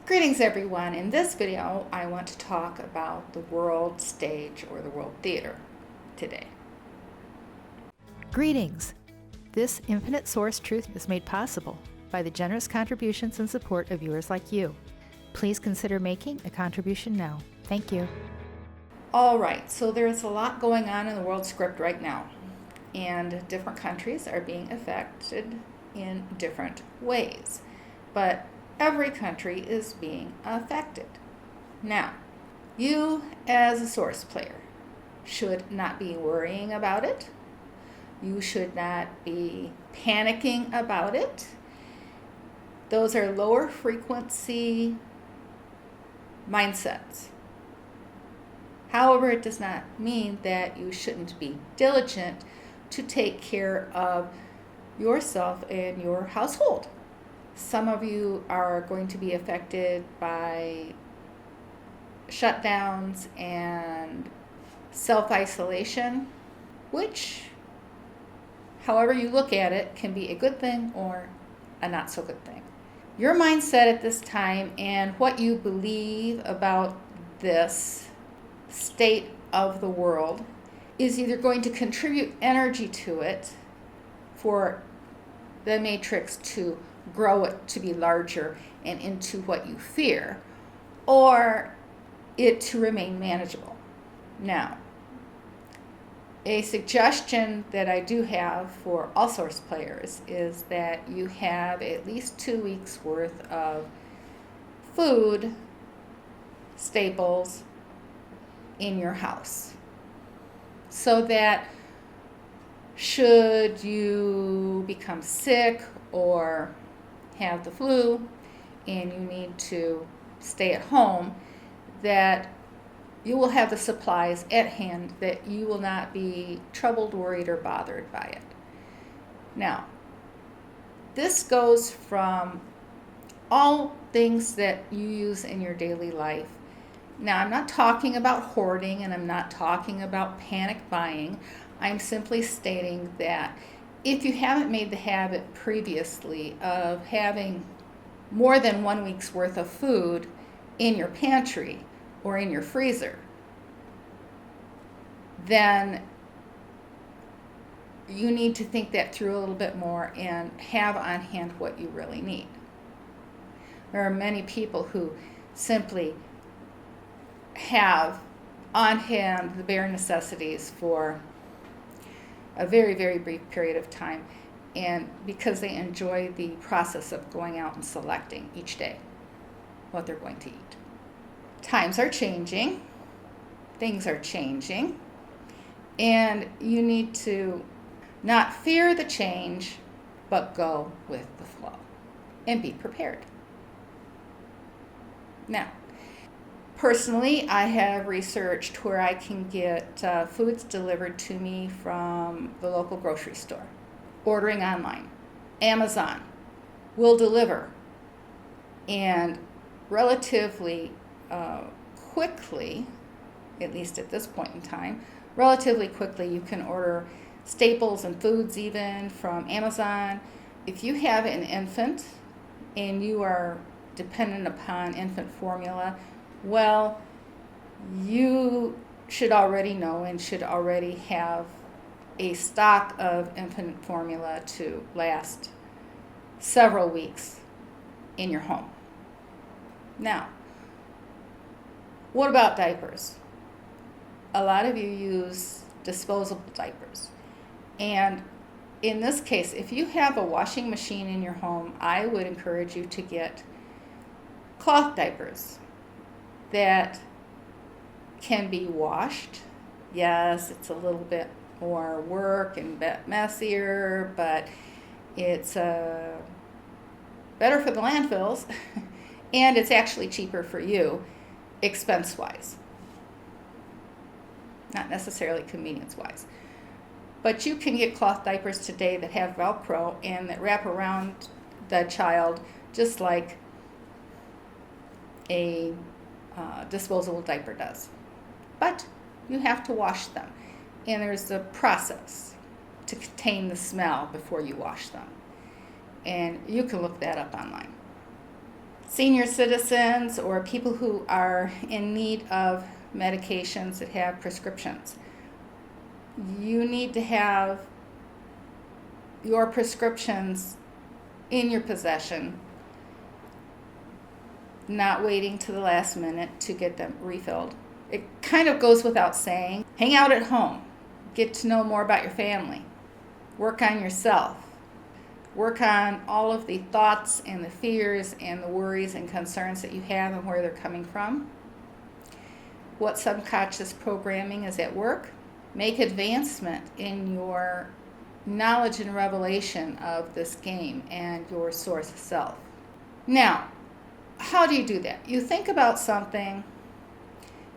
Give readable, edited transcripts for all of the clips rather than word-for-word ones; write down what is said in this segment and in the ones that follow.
Greetings everyone. In this video I want to talk about the world stage or the world theater today. Greetings! This infinite source truth is made possible by the generous contributions and support of viewers like you. Please consider making a contribution now. Thank you. Alright, so there's a lot going on in the world script right now, and different countries are being affected in different ways. But every country is being affected. Now, you as a source player should not be worrying about it. You should not be panicking about it. Those are lower frequency mindsets. However, it does not mean that you shouldn't be diligent to take care of yourself and your household. Some of you are going to be affected by shutdowns and self-isolation, which, however you look at it, can be a good thing or a not so good thing. Your mindset at this time and what you believe about this state of the world is either going to contribute energy to it for the matrix to grow it to be larger and into what you fear, or it to remain manageable. Now, a suggestion that I do have for all source players is that you have at least 2 weeks worth of food staples in your house, so that should you become sick or have the flu and you need to stay at home, that you will have the supplies at hand, that you will not be troubled, worried, or bothered by it. Now, this goes from all things that you use in your daily life. Now, I'm not talking about hoarding and I'm not talking about panic buying. I'm simply stating that if you haven't made the habit previously of having more than 1 week's worth of food in your pantry or in your freezer, then you need to think that through a little bit more and have on hand what you really need. There are many people who simply have on hand the bare necessities for a very, very brief period of time, and because they enjoy the process of going out and selecting each day what they're going to eat. Times are changing, things are changing, and you need to not fear the change, but go with the flow and be prepared. Now, personally, I have researched where I can get foods delivered to me from the local grocery store. Ordering online. Amazon will deliver. And relatively quickly, at least at this point in time, relatively quickly you can order staples and foods even from Amazon. If you have an infant and you are dependent upon infant formula, well, you should already know and should already have a stock of infant formula to last several weeks in your home. Now, what about diapers? A lot of you use disposable diapers. And in this case, if you have a washing machine in your home, I would encourage you to get cloth diapers that can be washed. Yes, it's a little bit more work and a bit messier, but it's better for the landfills and it's actually cheaper for you expense-wise, not necessarily convenience-wise. But you can get cloth diapers today that have Velcro and that wrap around the child just like a disposable diaper does. But you have to wash them, and there's a process to contain the smell before you wash them, and you can look that up online. senior citizens or people who are in need of medications that have prescriptions. You need to have your prescriptions in your possession, not waiting to the last minute to get them refilled. It kind of goes without saying. Hang out at home. Get to know more about your family. Work on yourself. Work on all of the thoughts and the fears and the worries and concerns that you have and where they're coming from. What subconscious programming is at work. Make advancement in your knowledge and revelation of this game and your source self. Now, how do you do that? You think about something,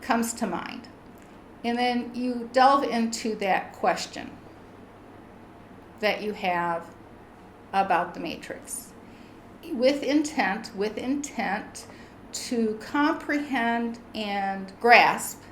comes to mind, and then you delve into that question that you have about the matrix with intent to comprehend and grasp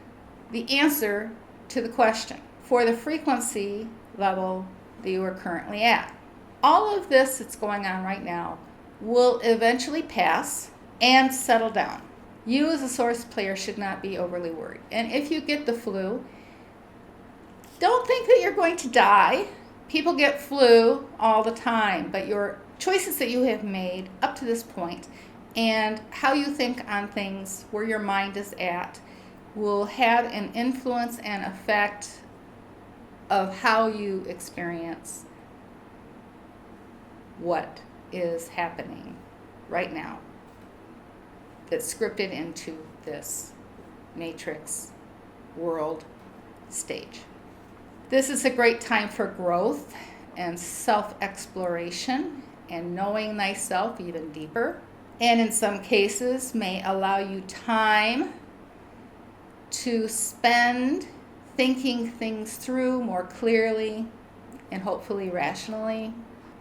the answer to the question for the frequency level that you are currently at. All of this that's going on right now will eventually pass and settle down. You as a source player should not be overly worried. And if you get the flu, don't think that you're going to die. People get flu all the time, but your choices that you have made up to this point and how you think on things, where your mind is at, will have an influence and effect of how you experience what is happening right now that's scripted into this matrix world stage. This is a great time for growth and self-exploration and knowing thyself even deeper, and in some cases may allow you time to spend thinking things through more clearly and hopefully rationally.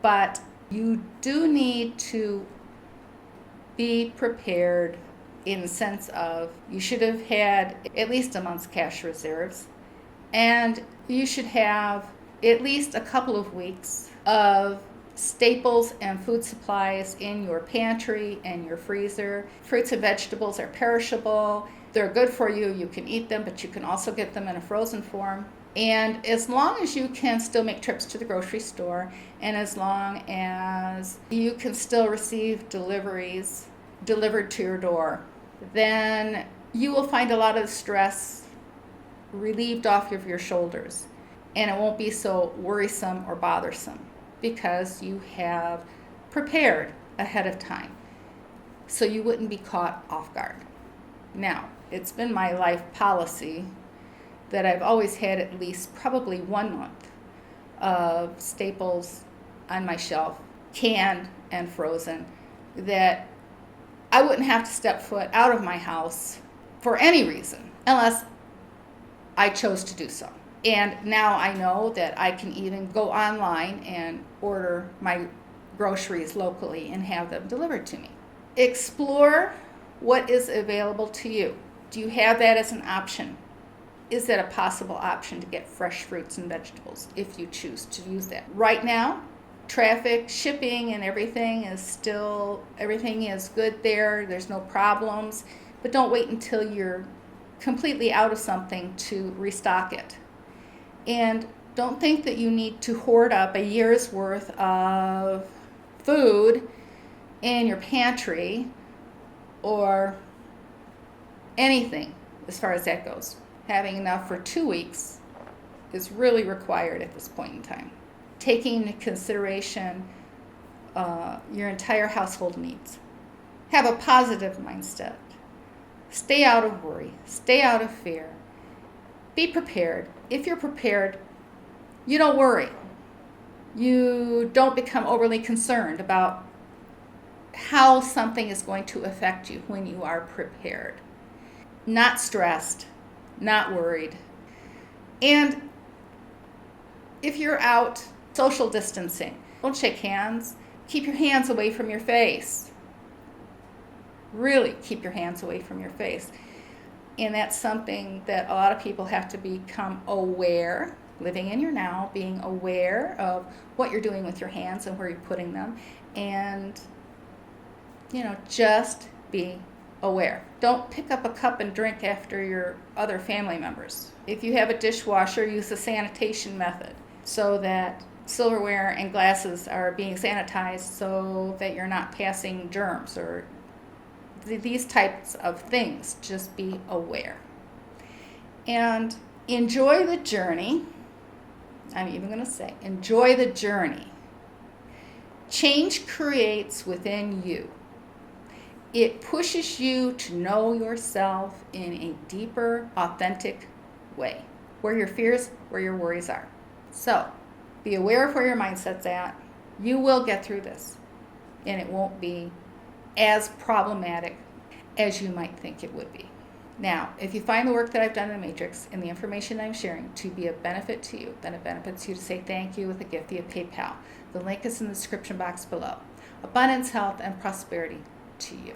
But you do need to be prepared in the sense of you should have had at least a month's cash reserves, and you should have at least a couple of weeks of staples and food supplies in your pantry and your freezer. Fruits and vegetables are perishable. They're good for you. You can eat them, but you can also get them in a frozen form. And as long as you can still make trips to the grocery store, and as long as you can still receive deliveries delivered to your door, then you will find a lot of stress relieved off of your shoulders. And it won't be so worrisome or bothersome because you have prepared ahead of time so you wouldn't be caught off guard. Now, it's been my life policy that I've always had at least probably 1 month of staples on my shelf, canned and frozen, that I wouldn't have to step foot out of my house for any reason unless I chose to do so. And now I know that I can even go online and order my groceries locally and have them delivered to me. Explore what is available to you. Do you have that as an option? Is that a possible option to get fresh fruits and vegetables if you choose to use that? Right now, traffic, shipping, and everything is good there. There's no problems. But don't wait until you're completely out of something to restock it. And don't think that you need to hoard up a year's worth of food in your pantry or anything as far as that goes. Having enough for 2 weeks is really required at this point in time. Taking into consideration your entire household needs. Have a positive mindset. Stay out of worry. Stay out of fear. Be prepared. If you're prepared, you don't worry. You don't become overly concerned about how something is going to affect you when you are prepared. Not stressed, not worried. And if you're out social distancing, don't shake hands. Keep your hands away from your face. Really keep your hands away from your face. And that's something that a lot of people have to become aware, living in your now, being aware of what you're doing with your hands and where you're putting them. And, just be aware. Don't pick up a cup and drink after your other family members. If you have a dishwasher, use the sanitation method so that silverware and glasses are being sanitized so that you're not passing germs or these types of things. Just be aware. And enjoy the journey. I'm even going to say, enjoy the journey. Change creates within you. It pushes you to know yourself in a deeper, authentic way, where your fears, where your worries are. So, be aware of where your mindset's at. You will get through this, and it won't be as problematic as you might think it would be. Now, if you find the work that I've done in the Matrix and the information I'm sharing to be of benefit to you, then it benefits you to say thank you with a gift via PayPal. The link is in the description box below. Abundance, health, and prosperity to you.